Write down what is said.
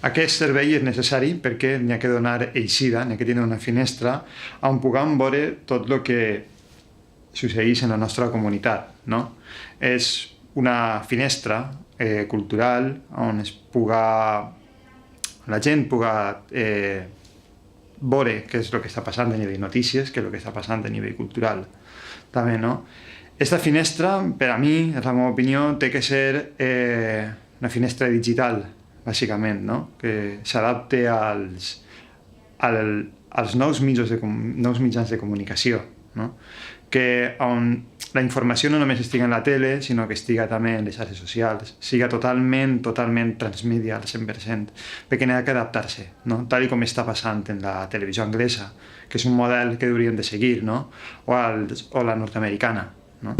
aquest servei és necessari perquè n'hi ha que donar eixida, n'hi ha que tenir una finestra on puguem veure tot el que succeeix en la nostra comunitat, no? És una finestra cultural on la gent puga veure què és el que està passant a nivell notícies, què és el que està passant a nivell cultural, també, no? Esta finestra, per a mi, és la meva opinió, té que ser una finestra digital, bàsicament, no? Que s'adapte als nous mitjans de comunicació, no? Que on la informació no només estigui en la tele, sinó que estigui també en les xarxes socials, siga totalment transmèdia al 100%, perquè n'ha d'adaptar-se, no? Tal com està passant en la televisió anglesa, que és un model que hauríem de seguir, no? O la nord-americana, no?